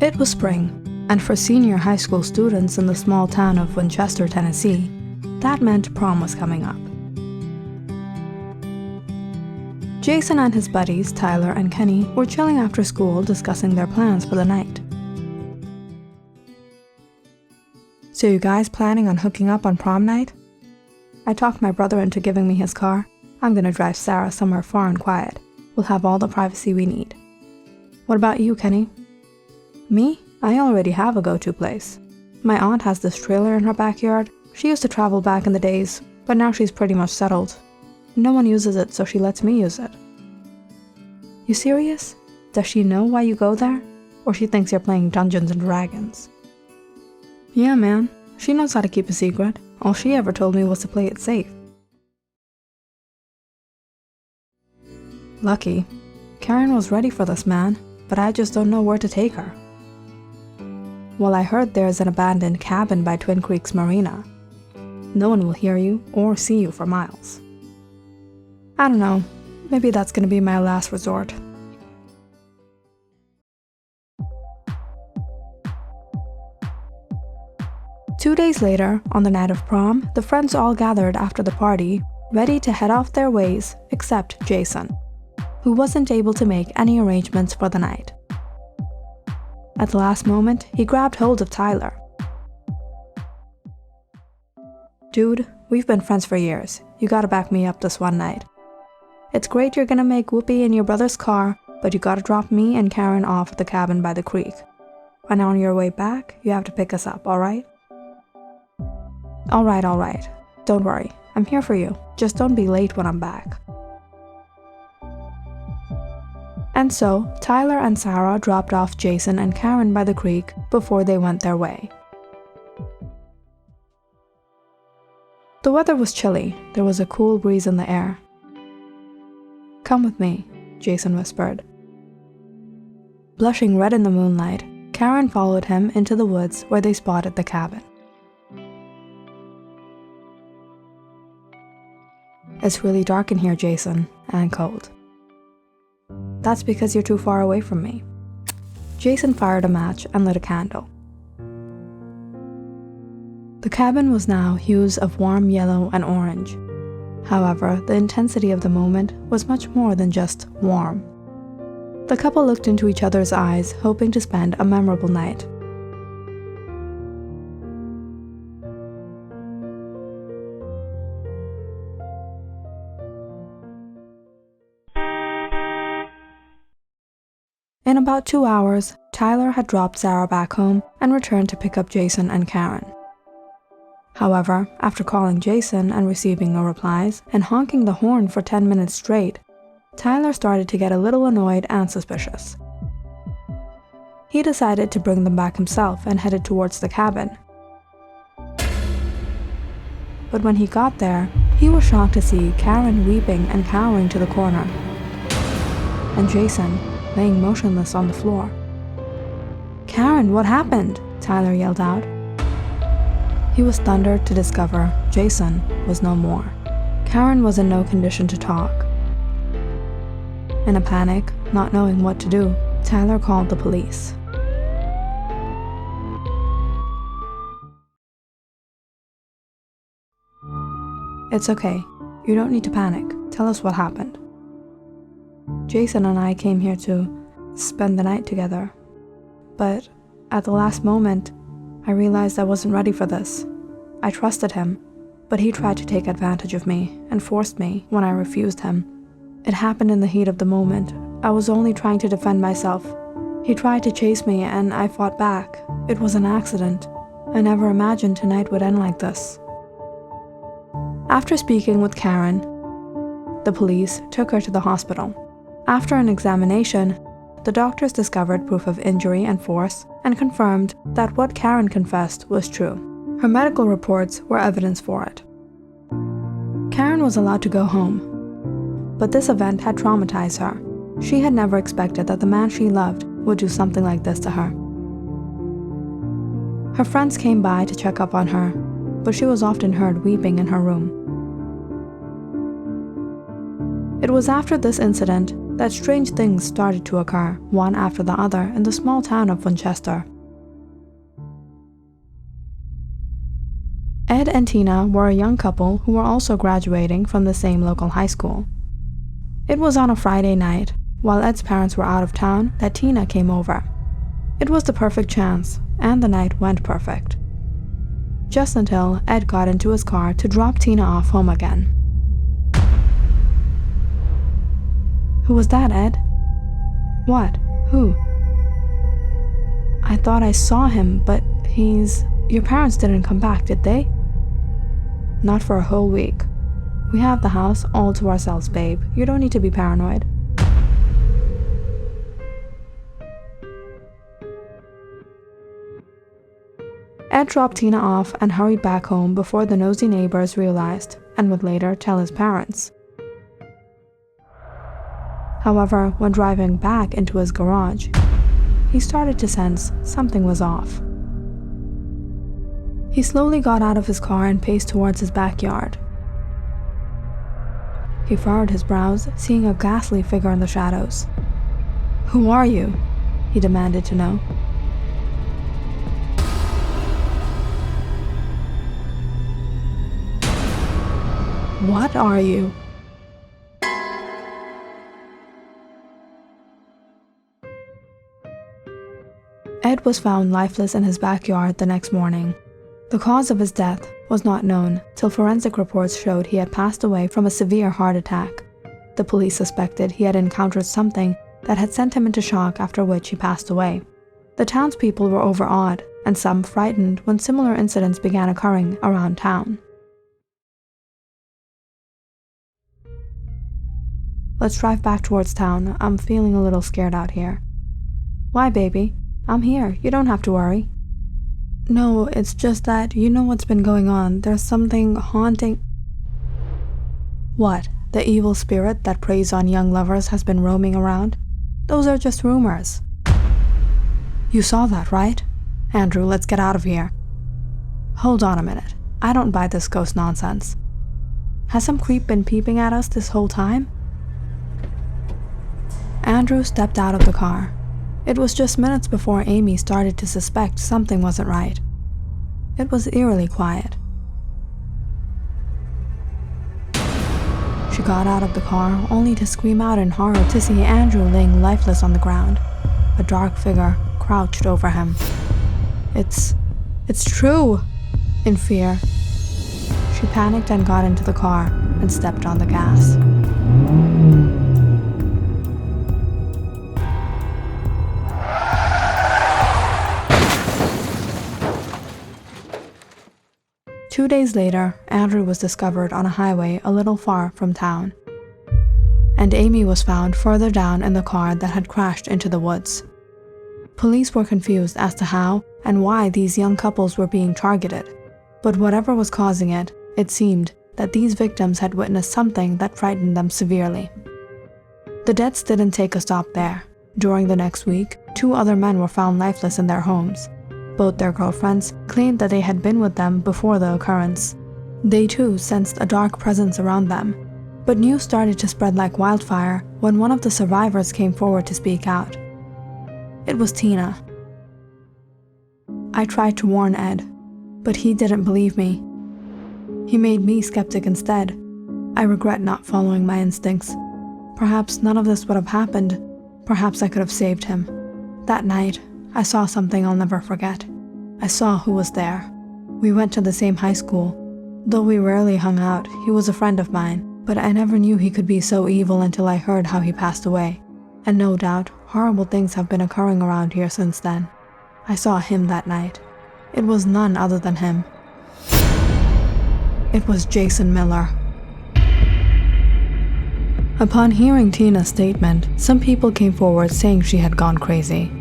It was spring, and for senior high school students in the small town of Winchester, Tennessee, that meant prom was coming up. Jason and his buddies, Tyler and Kenny, were chilling after school discussing their plans for the night. "So you guys planning on hooking up on prom night?" "I talked my brother into giving me his car. I'm gonna drive Sarah somewhere far and quiet. We'll have all the privacy we need." "What about you, Kenny?" "Me? I already have a go-to place. My aunt has this trailer in her backyard. She used to travel back in the days, but now she's pretty much settled. No one uses it, so she lets me use it." "You serious? Does she know why you go there? Or she thinks you're playing Dungeons and Dragons?" "Yeah, man. She knows how to keep a secret. All she ever told me was to play it safe." Lucky. Karen was ready for this man, but I just don't know where to take her. "Well, I heard there's an abandoned cabin by Twin Creeks Marina. No one will hear you or see you for miles." "I don't know. Maybe that's gonna be my last resort." Two days later, on the night of prom, the friends all gathered after the party, ready to head off their ways, except Jason, who wasn't able to make any arrangements for the night. At the last moment, he grabbed hold of Tyler. "Dude, we've been friends for years. You gotta back me up this one night. It's great you're gonna make whoopee in your brother's car, but you gotta drop me and Karen off at the cabin by the creek. And on your way back, you have to pick us up, alright?" All right. Don't worry. I'm here for you. Just don't be late when I'm back." And so, Tyler and Sarah dropped off Jason and Karen by the creek before they went their way. The weather was chilly. There was a cool breeze in the air. "Come with me," Jason whispered. Blushing red in the moonlight, Karen followed him into the woods where they spotted the cabin. "It's really dark in here, Jason, and cold." "That's because you're too far away from me." Jason fired a match and lit a candle. The cabin was now hues of warm yellow and orange. However, the intensity of the moment was much more than just warm. The couple looked into each other's eyes, hoping to spend a memorable night. In about 2 hours, Tyler had dropped Sarah back home and returned to pick up Jason and Karen. However, after calling Jason and receiving no replies and honking the horn for 10 minutes straight, Tyler started to get a little annoyed and suspicious. He decided to bring them back himself and headed towards the cabin. But when he got there, he was shocked to see Karen weeping and cowering to the corner, and Jason laying motionless on the floor. "Karen, what happened?" Tyler yelled out. He was thundered to discover Jason was no more. Karen was in no condition to talk. In a panic, not knowing what to do, Tyler called the police. "It's okay. You don't need to panic. Tell us what happened." "Jason and I came here to spend the night together. But at the last moment, I realized I wasn't ready for this. I trusted him, but he tried to take advantage of me and forced me when I refused him. It happened in the heat of the moment. I was only trying to defend myself. He tried to chase me and I fought back. It was an accident. I never imagined tonight would end like this." After speaking with Karen, the police took her to the hospital. After an examination, the doctors discovered proof of injury and force and confirmed that what Karen confessed was true. Her medical reports were evidence for it. Karen was allowed to go home, but this event had traumatized her. She had never expected that the man she loved would do something like this to her. Her friends came by to check up on her, but she was often heard weeping in her room. It was after this incident that strange things started to occur, one after the other, in the small town of Winchester. Ed and Tina were a young couple who were also graduating from the same local high school. It was on a Friday night, while Ed's parents were out of town, that Tina came over. It was the perfect chance, and the night went perfect. Just until Ed got into his car to drop Tina off home again. Who was that, Ed? What? Who? I thought I saw him, but Your parents didn't come back, did they? Not for a whole week. We have the house all to ourselves, babe. You don't need to be paranoid. Ed dropped Tina off and hurried back home before the nosy neighbors realized, and would later tell his parents. However, when driving back into his garage, he started to sense something was off. He slowly got out of his car and paced towards his backyard. He furrowed his brows, seeing a ghastly figure in the shadows. "Who are you?" he demanded to know. "What are you?" Ed was found lifeless in his backyard the next morning. The cause of his death was not known till forensic reports showed he had passed away from a severe heart attack. The police suspected he had encountered something that had sent him into shock, after which he passed away. The townspeople were overawed, and some frightened when similar incidents began occurring around town. "Let's drive back towards town. I'm feeling a little scared out here." "Why, baby? I'm here. You don't have to worry." "No, it's just that you know what's been going on. There's something haunting." "What? The evil spirit that preys on young lovers has been roaming around? Those are just rumors." "You saw that, right? Andrew, let's get out of here." "Hold on a minute. I don't buy this ghost nonsense. Has some creep been peeping at us this whole time?" Andrew stepped out of the car. It was just minutes before Amy started to suspect something wasn't right. It was eerily quiet. She got out of the car only to scream out in horror to see Andrew laying lifeless on the ground. A dark figure crouched over him. It's true!" In fear, she panicked and got into the car and stepped on the gas. Two days later, Andrew was discovered on a highway a little far from town, and Amy was found further down in the car that had crashed into the woods. Police were confused as to how and why these young couples were being targeted, but whatever was causing it, it seemed that these victims had witnessed something that frightened them severely. The deaths didn't take a stop there. During the next week, 2 other men were found lifeless in their homes. Both their girlfriends claimed that they had been with them before the occurrence. They too sensed a dark presence around them, but news started to spread like wildfire when one of the survivors came forward to speak out. It was Tina. I tried to warn Ed, but he didn't believe me. He made me skeptic instead. I regret not following my instincts. Perhaps none of this would have happened. Perhaps I could have saved him. That night, I saw something I'll never forget. I saw who was there. We went to the same high school. Though we rarely hung out, he was a friend of mine, but I never knew he could be so evil until I heard how he passed away. And no doubt, horrible things have been occurring around here since then. I saw him that night. It was none other than him. It was Jason Miller. Upon hearing Tina's statement, some people came forward saying she had gone crazy.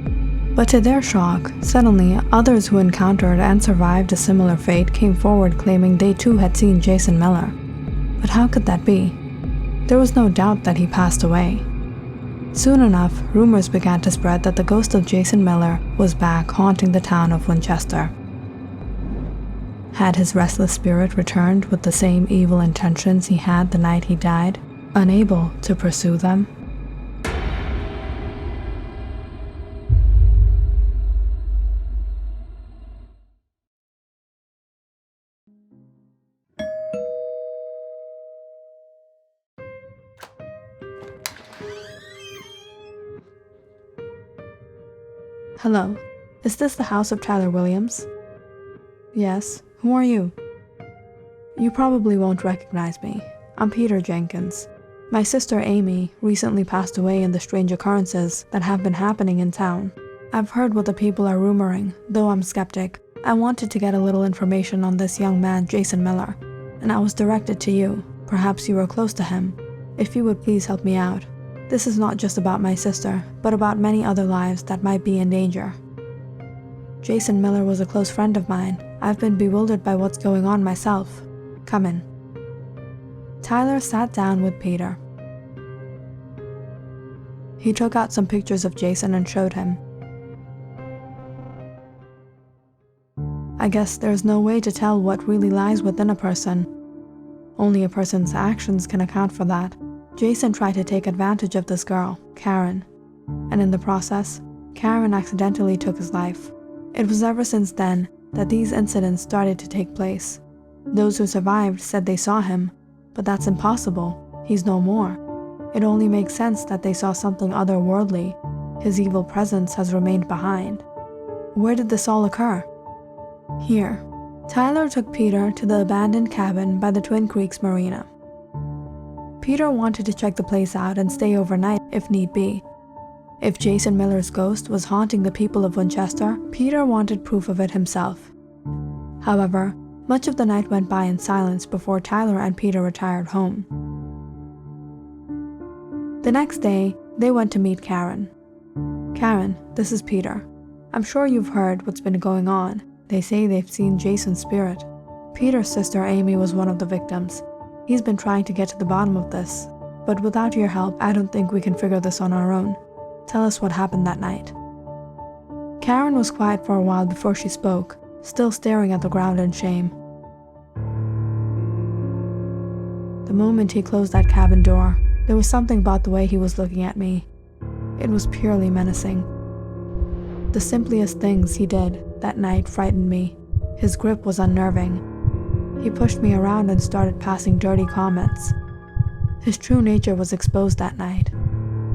But to their shock, suddenly others who encountered and survived a similar fate came forward claiming they too had seen Jason Miller. But how could that be? There was no doubt that he passed away. Soon enough, rumors began to spread that the ghost of Jason Miller was back haunting the town of Winchester. Had his restless spirit returned with the same evil intentions he had the night he died, unable to pursue them? Hello, is this the house of Tyler Williams? Yes, who are you? You probably won't recognize me. I'm Peter Jenkins. My sister Amy recently passed away in the strange occurrences that have been happening in town. I've heard what the people are rumoring, though I'm skeptic. I wanted to get a little information on this young man, Jason Miller, and I was directed to you. Perhaps you were close to him. If you would please help me out. This is not just about my sister, but about many other lives that might be in danger. Jason Miller was a close friend of mine. I've been bewildered by what's going on myself. Come in. Tyler sat down with Peter. He took out some pictures of Jason and showed him. I guess there's no way to tell what really lies within a person. Only a person's actions can account for that. Jason tried to take advantage of this girl, Karen, and in the process, Karen accidentally took his life. It was ever since then that these incidents started to take place. Those who survived said they saw him, but that's impossible. He's no more. It only makes sense that they saw something otherworldly. His evil presence has remained behind. Where did this all occur? Here. Tyler took Peter to the abandoned cabin by the Twin Creeks Marina. Peter wanted to check the place out and stay overnight if need be. If Jason Miller's ghost was haunting the people of Winchester, Peter wanted proof of it himself. However, much of the night went by in silence before Tyler and Peter retired home. The next day, they went to meet Karen. Karen, this is Peter. I'm sure you've heard what's been going on. They say they've seen Jason's spirit. Peter's sister Amy was one of the victims. He's been trying to get to the bottom of this, but without your help, I don't think we can figure this on our own. Tell us what happened that night. Karen was quiet for a while before she spoke, still staring at the ground in shame. The moment he closed that cabin door, there was something about the way he was looking at me. It was purely menacing. The simplest things he did that night frightened me. His grip was unnerving. He pushed me around and started passing dirty comments. His true nature was exposed that night.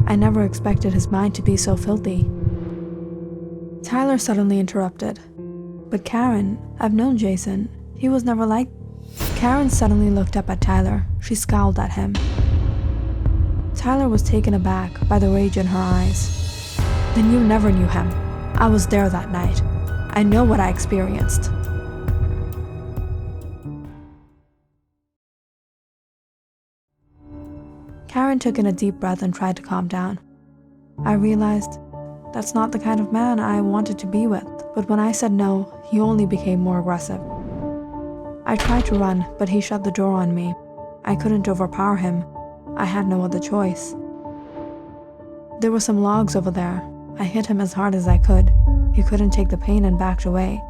I never expected his mind to be so filthy. Tyler suddenly interrupted. But Karen, I've known Jason. He was never like... Karen suddenly looked up at Tyler. She scowled at him. Tyler was taken aback by the rage in her eyes. Then you never knew him. I was there that night. I know what I experienced. Karen took in a deep breath and tried to calm down. I realized that's not the kind of man I wanted to be with, but when I said no, he only became more aggressive. I tried to run, but he shut the door on me. I couldn't overpower him. I had no other choice. There were some logs over there. I hit him as hard as I could. He couldn't take the pain and backed away.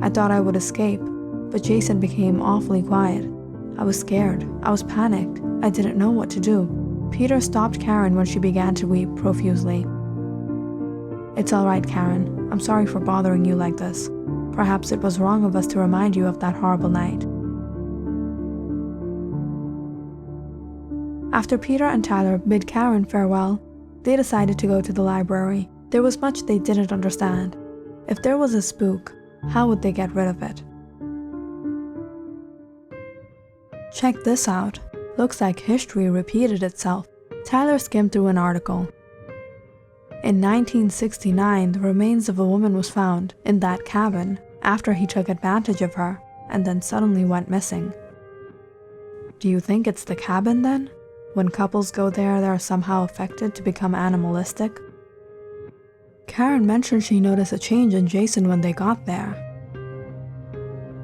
I thought I would escape, but Jason became awfully quiet. I was scared. I was panicked. I didn't know what to do. Peter stopped Karen when she began to weep profusely. It's all right, Karen. I'm sorry for bothering you like this. Perhaps it was wrong of us to remind you of that horrible night. After Peter and Tyler bid Karen farewell, they decided to go to the library. There was much they didn't understand. If there was a spook, how would they get rid of it? Check this out. Looks like history repeated itself. Tyler skimmed through an article. In 1969, the remains of a woman was found in that cabin after he took advantage of her and then suddenly went missing. Do you think it's the cabin then? When couples go there, they're somehow affected to become animalistic? Karen mentioned she noticed a change in Jason when they got there.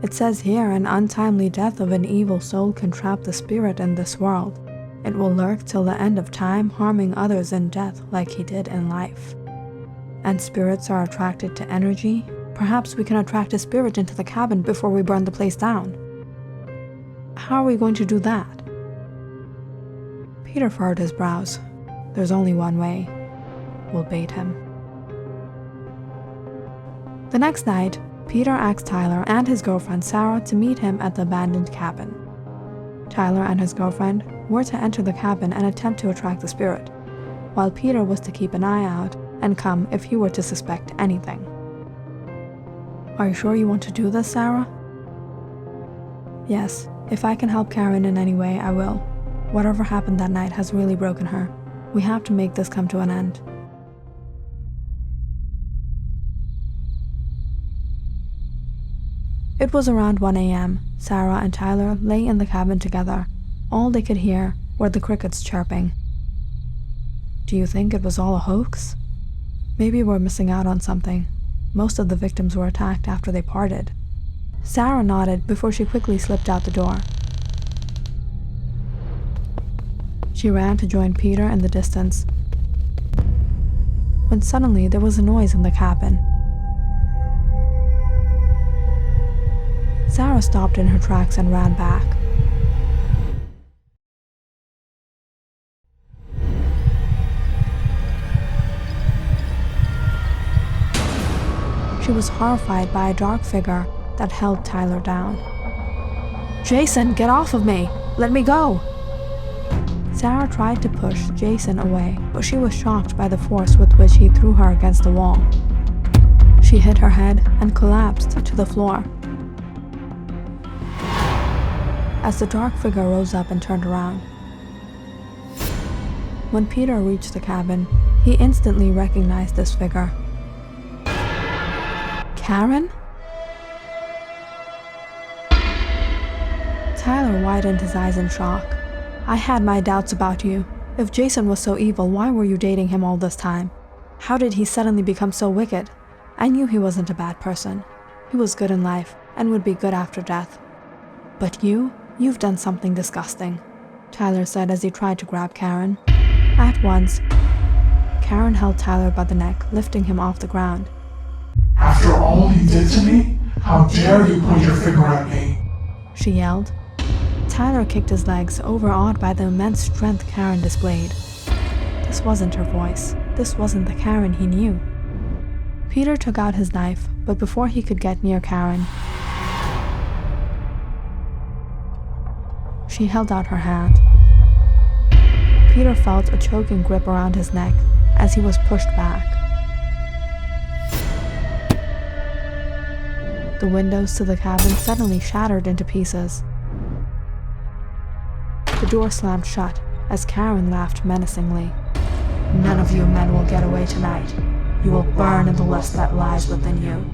It says here an untimely death of an evil soul can trap the spirit in this world. It will lurk till the end of time, harming others in death like he did in life. And spirits are attracted to energy? Perhaps we can attract a spirit into the cabin before we burn the place down. How are we going to do that? Peter furrowed his brows. There's only one way. We'll bait him. The next night, Peter asked Tyler and his girlfriend Sarah to meet him at the abandoned cabin. Tyler and his girlfriend were to enter the cabin and attempt to attract the spirit, while Peter was to keep an eye out and come if he were to suspect anything. Are you sure you want to do this, Sarah? Yes, if I can help Karen in any way, I will. Whatever happened that night has really broken her. We have to make this come to an end. It was around 1 a.m. Sarah and Tyler lay in the cabin together. All they could hear were the crickets chirping. Do you think it was all a hoax? Maybe we're missing out on something. Most of the victims were attacked after they parted. Sarah nodded before she quickly slipped out the door. She ran to join Peter in the distance, when suddenly there was a noise in the cabin. Sarah stopped in her tracks and ran back. She was horrified by a dark figure that held Tyler down. "Jason, get off of me! Let me go!" Sarah tried to push Jason away, but she was shocked by the force with which he threw her against the wall. She hit her head and collapsed to the floor. As the dark figure rose up and turned around. When Peter reached the cabin, he instantly recognized this figure. Karen? Tyler widened his eyes in shock. "I had my doubts about you. If Jason was so evil, why were you dating him all this time? How did he suddenly become so wicked? I knew he wasn't a bad person. He was good in life and would be good after death. But you've done something disgusting," Tyler said as he tried to grab Karen. At once, Karen held Tyler by the neck, lifting him off the ground. "After all he did to me? How dare you point your finger at me?" she yelled. Tyler kicked his legs, overawed by the immense strength Karen displayed. This wasn't her voice. This wasn't the Karen he knew. Peter took out his knife, but before he could get near Karen, she held out her hand. Peter felt a choking grip around his neck as he was pushed back. The windows to the cabin suddenly shattered into pieces. The door slammed shut as Karen laughed menacingly. "None of you men will get away tonight. You will burn in the lust that lies within you."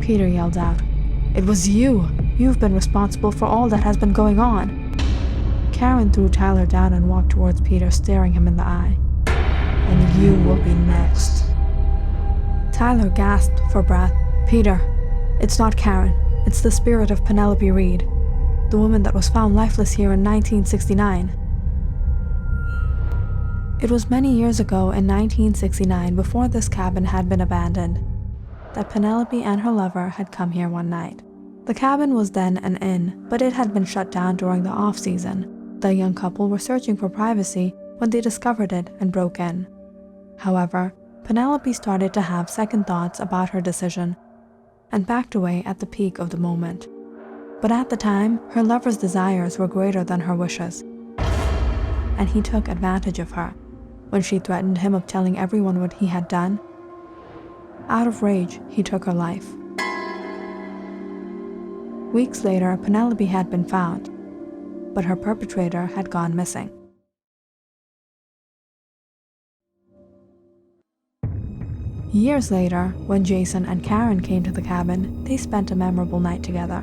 Peter yelled out, "It was you! You've been responsible for all that has been going on." Karen threw Tyler down and walked towards Peter, staring him in the eye. "And you will be next." Tyler gasped for breath. "Peter, it's not Karen. It's the spirit of Penelope Reed, the woman that was found lifeless here in 1969. It was many years ago in 1969, before this cabin had been abandoned, that Penelope and her lover had come here one night. The cabin was then an inn, but it had been shut down during the off-season. The young couple were searching for privacy when they discovered it and broke in. However, Penelope started to have second thoughts about her decision and backed away at the peak of the moment. But at the time, her lover's desires were greater than her wishes, and he took advantage of her when she threatened him of telling everyone what he had done. Out of rage, he took her life. Weeks later, Penelope had been found, but her perpetrator had gone missing. Years later, when Jason and Karen came to the cabin, they spent a memorable night together.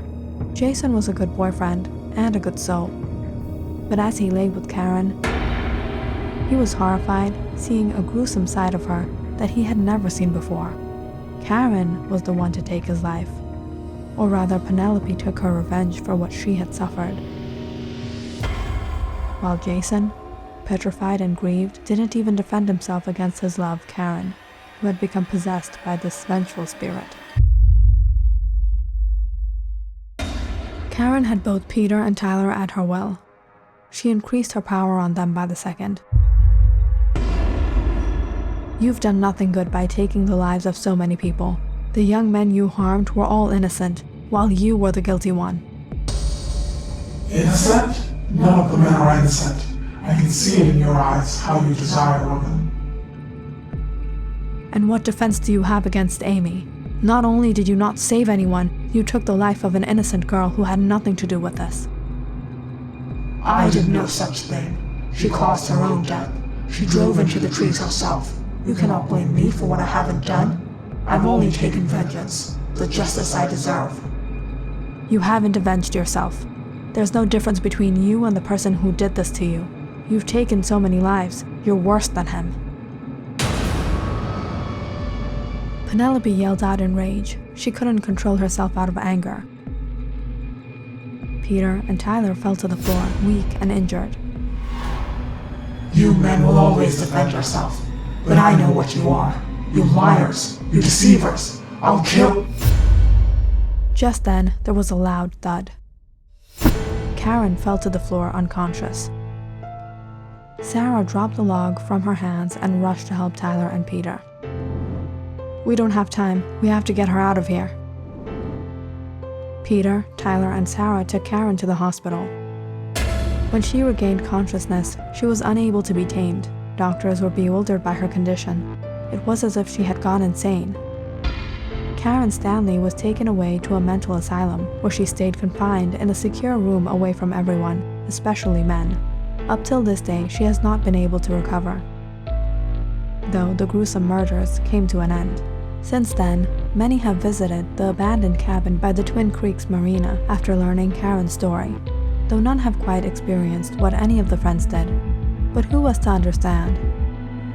Jason was a good boyfriend and a good soul, but as he lay with Karen, he was horrified, seeing a gruesome side of her that he had never seen before. Karen was the one to take his life, or rather Penelope took her revenge for what she had suffered. While Jason, petrified and grieved, didn't even defend himself against his love, Karen, who had become possessed by this vengeful spirit. Karen had both Peter and Tyler at her will. She increased her power on them by the second. "You've done nothing good by taking the lives of so many people. The young men you harmed were all innocent, while you were the guilty one." "Innocent? None of the men are innocent. I can see it in your eyes how you desire women." And what defense do you have against Amy? Not only did you not save anyone, you took the life of an innocent girl who had nothing to do with this. I did no such thing. She caused her own death. She drove into the trees herself. You cannot blame me for what I haven't done. I've only taken vengeance, the justice I deserve. You haven't avenged yourself. There's no difference between you and the person who did this to you. You've taken so many lives. You're worse than him. Penelope yelled out in rage. She couldn't control herself out of anger. Peter and Tyler fell to the floor, weak and injured. You men will always defend yourself, but I know what you are. You liars, you deceivers. I'll kill... Just then, there was a loud thud. Karen fell to the floor unconscious. Sarah dropped the log from her hands and rushed to help Tyler and Peter. We don't have time. We have to get her out of here. Peter, Tyler, and Sarah took Karen to the hospital. When she regained consciousness, she was unable to be tamed. Doctors were bewildered by her condition. It was as if she had gone insane. Karen Stanley was taken away to a mental asylum, where she stayed confined in a secure room away from everyone, especially men. Up till this day, she has not been able to recover, though the gruesome murders came to an end. Since then, many have visited the abandoned cabin by the Twin Creeks Marina after learning Karen's story, though none have quite experienced what any of the friends did. But who was to understand?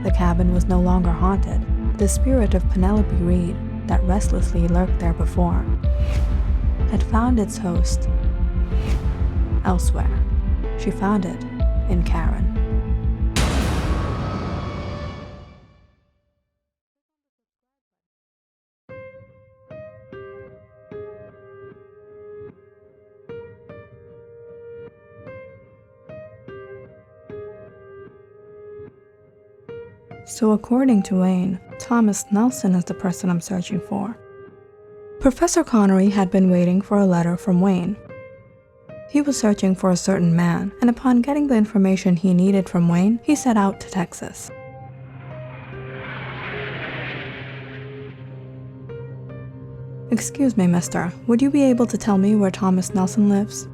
The cabin was no longer haunted. The spirit of Penelope Reed, that restlessly lurked there before, had found its host elsewhere. She found it in Karen. So according to Wayne, Thomas Nelson is the person I'm searching for. Professor Connery had been waiting for a letter from Wayne. He was searching for a certain man, and upon getting the information he needed from Wayne, he set out to Texas. Excuse me, mister, would you be able to tell me where Thomas Nelson lives?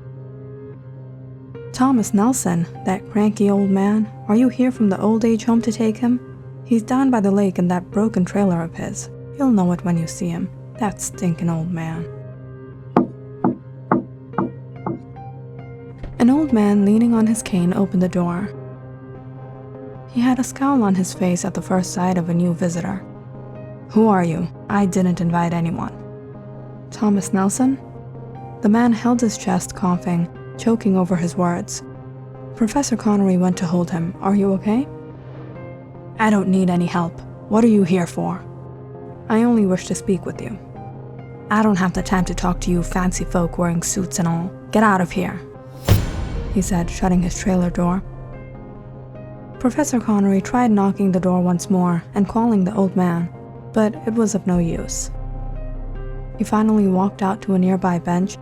Thomas Nelson, that cranky old man, are you here from the old age home to take him? He's down by the lake in that broken trailer of his. You'll know it when you see him, that stinking old man. An old man leaning on his cane opened the door. He had a scowl on his face at the first sight of a new visitor. Who are you? I didn't invite anyone. Thomas Nelson? The man held his chest, coughing, choking over his words. Professor Connery went to hold him. Are you okay? I don't need any help. What are you here for? I only wish to speak with you. I don't have the time to talk to you fancy folk wearing suits and all. Get out of here, he said, shutting his trailer door. Professor Connery tried knocking the door once more and calling the old man, but it was of no use. He finally walked out to a nearby bench,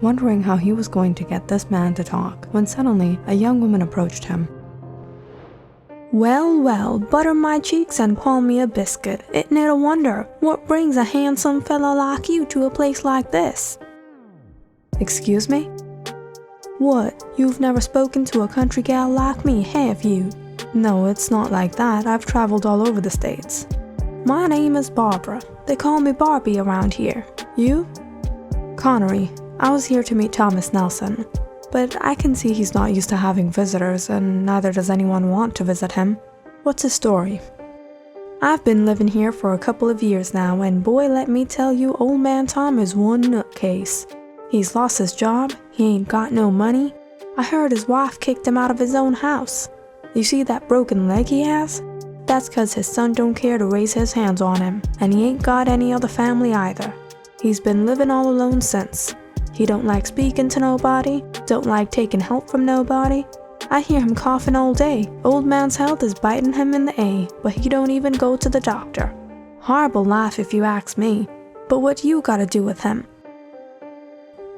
wondering how he was going to get this man to talk, when suddenly a young woman approached him. Well, well, butter my cheeks and call me a biscuit. It need a wonder. What brings a handsome fellow like you to a place like this? Excuse me? What, you've never spoken to a country gal like me, have you? No, it's not like that. I've traveled all over the States. My name is Barbara. They call me Barbie around here. You? Connery. I was here to meet Thomas Nelson. But I can see he's not used to having visitors, and neither does anyone want to visit him. What's his story? I've been living here for a couple of years now, and boy, let me tell you, old man Tom is one nutcase. He's lost his job, he ain't got no money. I heard his wife kicked him out of his own house. You see that broken leg he has? That's 'cause his son don't care to raise his hands on him, and he ain't got any other family either. He's been living all alone since. He don't like speaking to nobody, don't like taking help from nobody. I hear him coughing all day. Old man's health is biting him in the A, but he don't even go to the doctor. Horrible life if you ask me, but what you gotta do with him?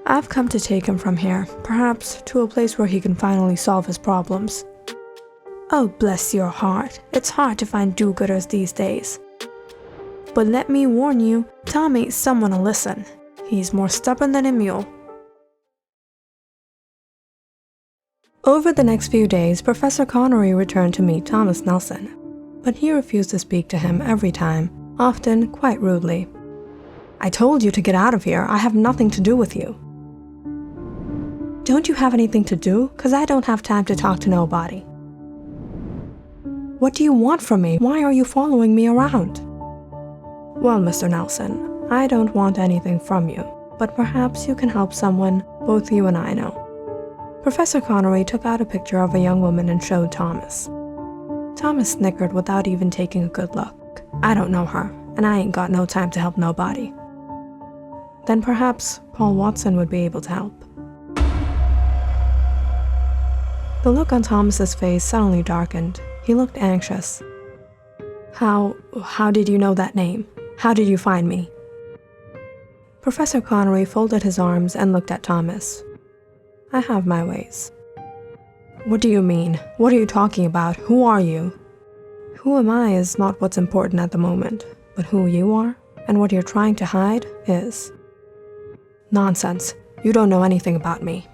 I've come to take him from here, perhaps to a place where he can finally solve his problems. Oh, bless your heart. It's hard to find do-gooders these days. But let me warn you, Tom ain't someone to listen. He's more stubborn than a mule. Over the next few days, Professor Connery returned to meet Thomas Nelson, but he refused to speak to him every time, often quite rudely. I told you to get out of here. I have nothing to do with you. Don't you have anything to do? 'Cause I don't have time to talk to nobody. What do you want from me? Why are you following me around? Well, Mr. Nelson, I don't want anything from you, but perhaps you can help someone both you and I know. Professor Connery took out a picture of a young woman and showed Thomas. Thomas snickered without even taking a good look. I don't know her, and I ain't got no time to help nobody. Then perhaps Paul Watson would be able to help. The look on Thomas's face suddenly darkened. He looked anxious. How did you know that name? How did you find me? Professor Connery folded his arms and looked at Thomas. I have my ways. What do you mean? What are you talking about? Who are you? Who am I is not what's important at the moment, but who you are and what you're trying to hide is. Nonsense. You don't know anything about me.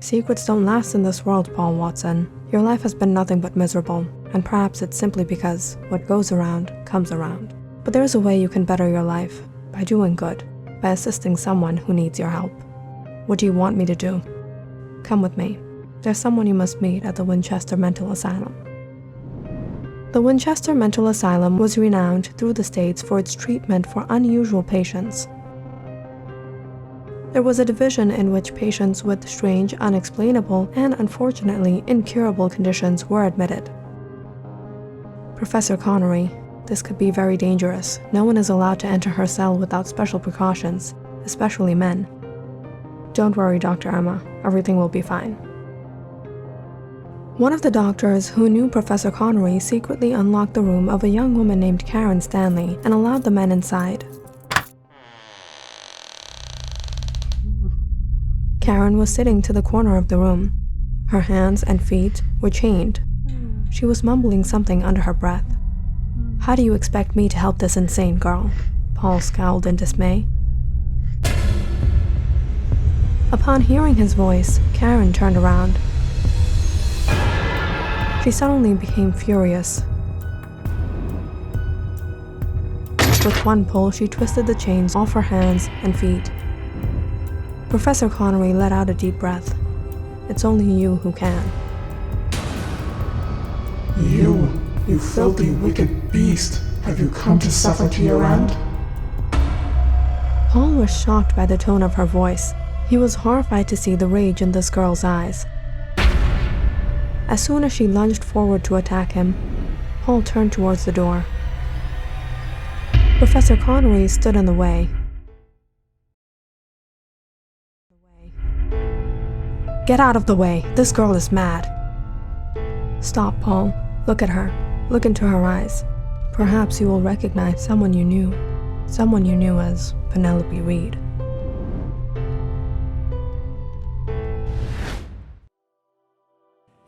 Secrets don't last in this world, Paul Watson. Your life has been nothing but miserable, and perhaps it's simply because what goes around comes around. But there's a way you can better your life, by doing good, by assisting someone who needs your help. What do you want me to do? Come with me. There's someone you must meet at the Winchester Mental Asylum. The Winchester Mental Asylum was renowned through the States for its treatment for unusual patients. There was a division in which patients with strange, unexplainable, and unfortunately incurable conditions were admitted. Professor Connery, this could be very dangerous. No one is allowed to enter her cell without special precautions, especially men. Don't worry, Dr. Emma. Everything will be fine. One of the doctors who knew Professor Connery secretly unlocked the room of a young woman named Karen Stanley and allowed the men inside. Karen was sitting to the corner of the room. Her hands and feet were chained. She was mumbling something under her breath. How do you expect me to help this insane girl? Paul scowled in dismay. Upon hearing his voice, Karen turned around. She suddenly became furious. With one pull, she twisted the chains off her hands and feet. Professor Connery let out a deep breath. It's only you who can. You filthy, wicked beast. Have you come to suffer to your end? Paul was shocked by the tone of her voice. He was horrified to see the rage in this girl's eyes. As soon as she lunged forward to attack him, Paul turned towards the door. Professor Connery stood in the way. Get out of the way. This girl is mad. Stop, Paul. Look at her. Look into her eyes. Perhaps you will recognize someone you knew as Penelope Reed.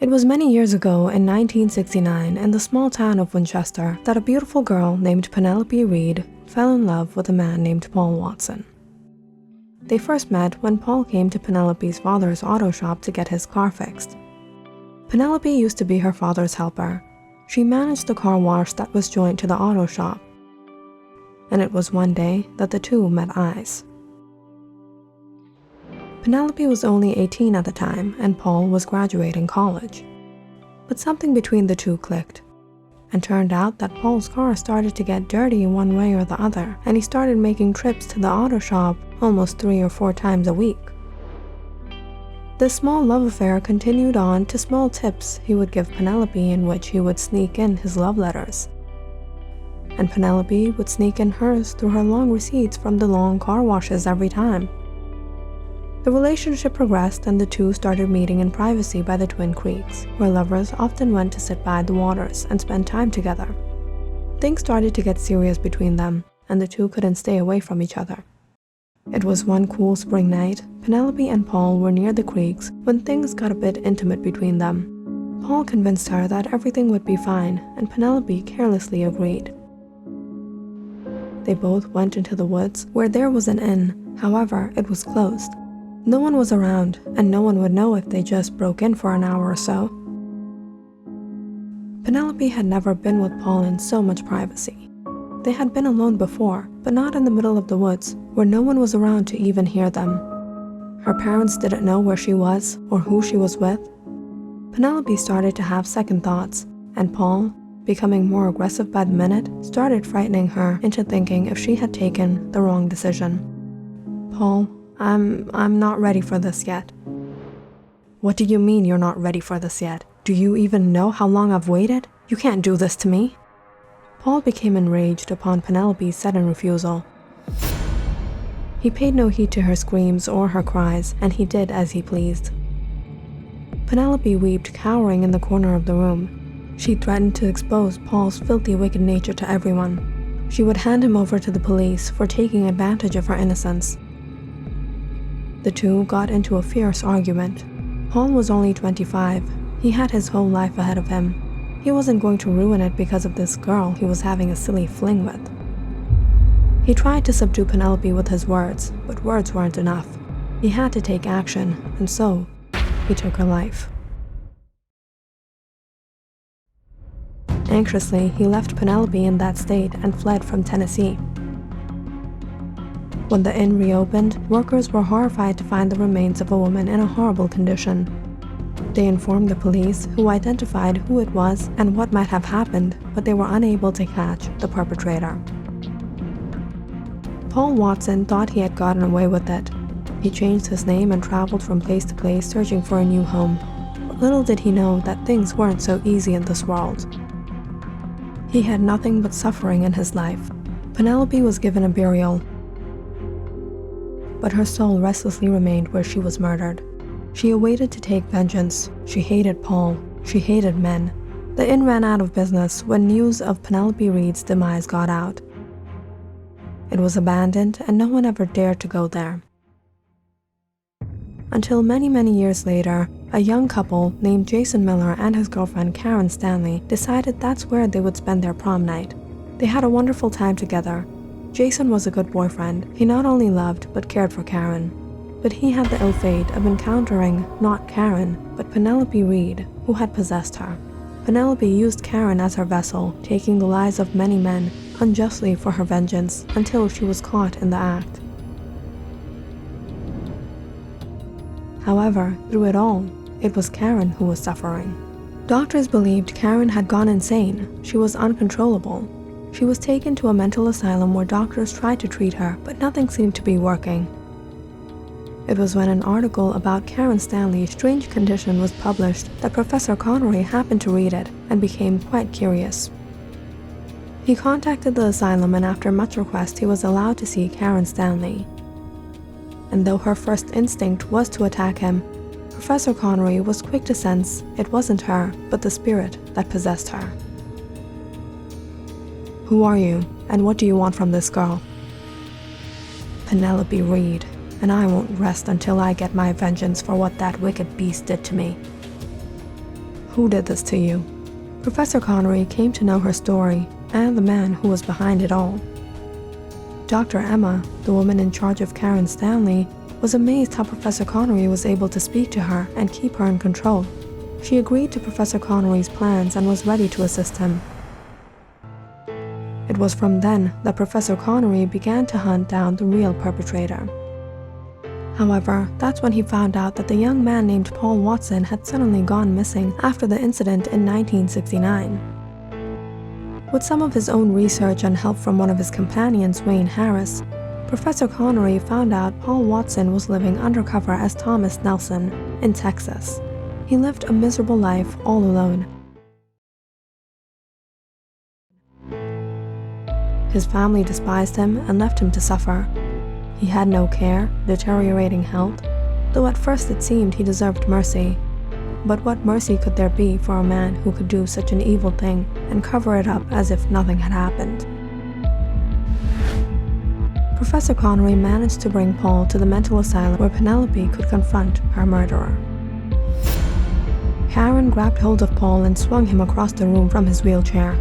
It was many years ago in 1969 in the small town of Winchester that a beautiful girl named Penelope Reed fell in love with a man named Paul Watson. They first met when Paul came to Penelope's father's auto shop to get his car fixed. Penelope used to be her father's helper. She managed the car wash that was joined to the auto shop. And it was one day that the two met eyes. Penelope was only 18 at the time, and Paul was graduating college. But something between the two clicked, and turned out that Paul's car started to get dirty one way or the other, and he started making trips to the auto shop almost 3 or 4 times a week. This small love affair continued on to small tips he would give Penelope in which he would sneak in his love letters. And Penelope would sneak in hers through her long receipts from the long car washes every time. The relationship progressed and the two started meeting in privacy by the Twin Creeks, where lovers often went to sit by the waters and spend time together. Things started to get serious between them, and the two couldn't stay away from each other. It was one cool spring night. Penelope and Paul were near the creeks when things got a bit intimate between them. Paul convinced her that everything would be fine, and Penelope carelessly agreed. They both went into the woods where there was an inn. However, it was closed. No one was around, and no one would know if they just broke in for an hour or so. Penelope had never been with Paul in so much privacy. They had been alone before, but not in the middle of the woods, where no one was around to even hear them. Her parents didn't know where she was or who she was with. Penelope started to have second thoughts, and Paul, becoming more aggressive by the minute, started frightening her into thinking if she had taken the wrong decision. "Paul, I'm not ready for this yet." "What do you mean you're not ready for this yet? Do you even know how long I've waited? You can't do this to me." Paul became enraged upon Penelope's sudden refusal. He paid no heed to her screams or her cries, and he did as he pleased. Penelope wept, cowering in the corner of the room. She threatened to expose Paul's filthy, wicked nature to everyone. She would hand him over to the police for taking advantage of her innocence. The two got into a fierce argument. Paul was only 25. He had his whole life ahead of him. He wasn't going to ruin it because of this girl he was having a silly fling with. He tried to subdue Penelope with his words, but words weren't enough. He had to take action, and so he took her life. Anxiously, he left Penelope in that state and fled from Tennessee. When the inn reopened, workers were horrified to find the remains of a woman in a horrible condition. They informed the police, who identified who it was and what might have happened, but they were unable to catch the perpetrator. Paul Watson thought he had gotten away with it. He changed his name and traveled from place to place searching for a new home. But little did he know that things weren't so easy in this world. He had nothing but suffering in his life. Penelope was given a burial, but her soul restlessly remained where she was murdered. She awaited to take vengeance. She hated Paul. She hated men. The inn ran out of business when news of Penelope Reed's demise got out. It was abandoned, and no one ever dared to go there. Until many, many years later, a young couple named Jason Miller and his girlfriend Karen Stanley decided that's where they would spend their prom night. They had a wonderful time together. Jason was a good boyfriend. He not only loved but cared for Karen. But he had the ill fate of encountering not Karen, but Penelope Reed, who had possessed her. Penelope used Karen as her vessel, taking the lives of many men unjustly for her vengeance until she was caught in the act. However, through it all, it was Karen who was suffering. Doctors believed Karen had gone insane. She was uncontrollable. She was taken to a mental asylum where doctors tried to treat her, but nothing seemed to be working. It was when an article about Karen Stanley's strange condition was published that Professor Connery happened to read it and became quite curious. He contacted the asylum, and after much request he was allowed to see Karen Stanley. And though her first instinct was to attack him, Professor Connery was quick to sense it wasn't her, but the spirit that possessed her. "Who are you, and what do you want from this girl?" "Penelope Reed, and I won't rest until I get my vengeance for what that wicked beast did to me." "Who did this to you?" Professor Connery came to know her story and the man who was behind it all. Dr. Emma, the woman in charge of Karen Stanley, was amazed how Professor Connery was able to speak to her and keep her in control. She agreed to Professor Connery's plans and was ready to assist him. It was from then that Professor Connery began to hunt down the real perpetrator. However, that's when he found out that the young man named Paul Watson had suddenly gone missing after the incident in 1969. With some of his own research and help from one of his companions, Wayne Harris, Professor Connery found out Paul Watson was living undercover as Thomas Nelson in Texas. He lived a miserable life all alone. His family despised him and left him to suffer. He had no care, deteriorating health, though at first it seemed he deserved mercy. But what mercy could there be for a man who could do such an evil thing and cover it up as if nothing had happened? Professor Connery managed to bring Paul to the mental asylum where Penelope could confront her murderer. Karen grabbed hold of Paul and swung him across the room from his wheelchair.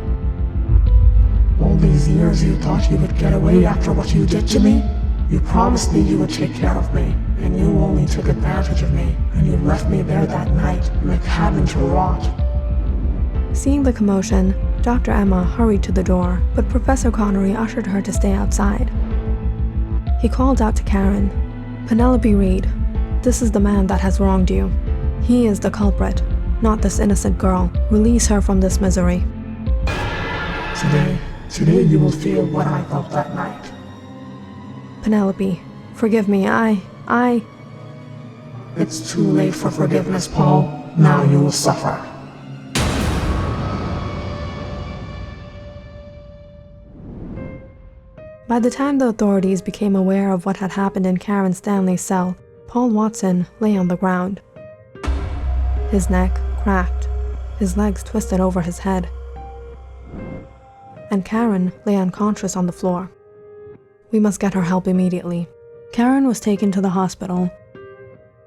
All these years you thought you would get away after what you did to me? You promised me you would take care of me, and you only took advantage of me, and you left me there that night in the cabin to rot. Seeing the commotion, Dr. Emma hurried to the door, but Professor Connery ushered her to stay outside. He called out to Karen, "Penelope Reed, this is the man that has wronged you. He is the culprit, not this innocent girl. Release her from this misery." Today you will feel what I felt that night. Penelope, forgive me, I... It's too late for forgiveness, Paul. Now you will suffer. By the time the authorities became aware of what had happened in Karen Stanley's cell, Paul Watson lay on the ground. His neck cracked, his legs twisted over his head, and Karen lay unconscious on the floor. We must get her help immediately. Karen was taken to the hospital,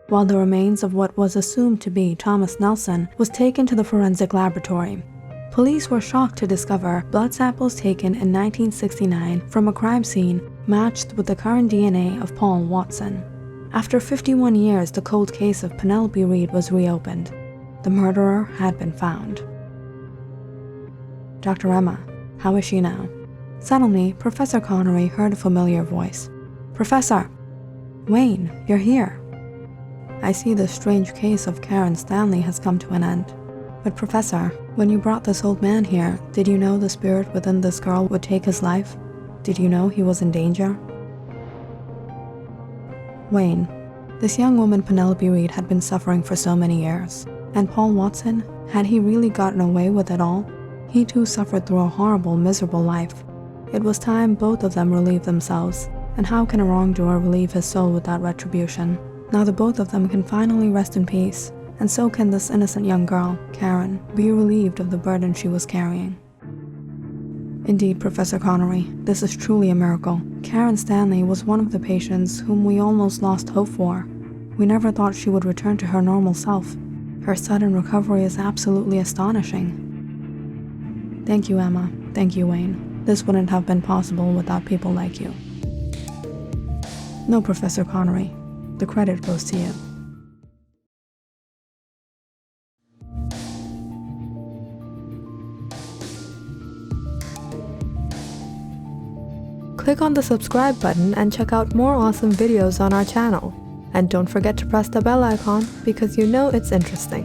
while the remains of what was assumed to be Thomas Nelson was taken to the forensic laboratory. Police were shocked to discover blood samples taken in 1969 from a crime scene matched with the current DNA of Paul Watson. After 51 years, the cold case of Penelope Reed was reopened. The murderer had been found. Dr. Emma, how is she now? Suddenly, Professor Connery heard a familiar voice. "Professor! Wayne, you're here. I see the strange case of Karen Stanley has come to an end. But Professor, when you brought this old man here, did you know the spirit within this girl would take his life? Did you know he was in danger?" Wayne, this young woman Penelope Reed had been suffering for so many years. And Paul Watson, had he really gotten away with it all? He too suffered through a horrible, miserable life. It was time both of them relieved themselves. And how can a wrongdoer relieve his soul without retribution? Now the both of them can finally rest in peace, and so can this innocent young girl, Karen, be relieved of the burden she was carrying. Indeed, Professor Connery, this is truly a miracle. Karen Stanley was one of the patients whom we almost lost hope for. We never thought she would return to her normal self. Her sudden recovery is absolutely astonishing. Thank you, Emma. Thank you, Wayne. This wouldn't have been possible without people like you. No, Professor Connery. The credit goes to you. Click on the subscribe button and check out more awesome videos on our channel. And don't forget to press the bell icon because you know it's interesting.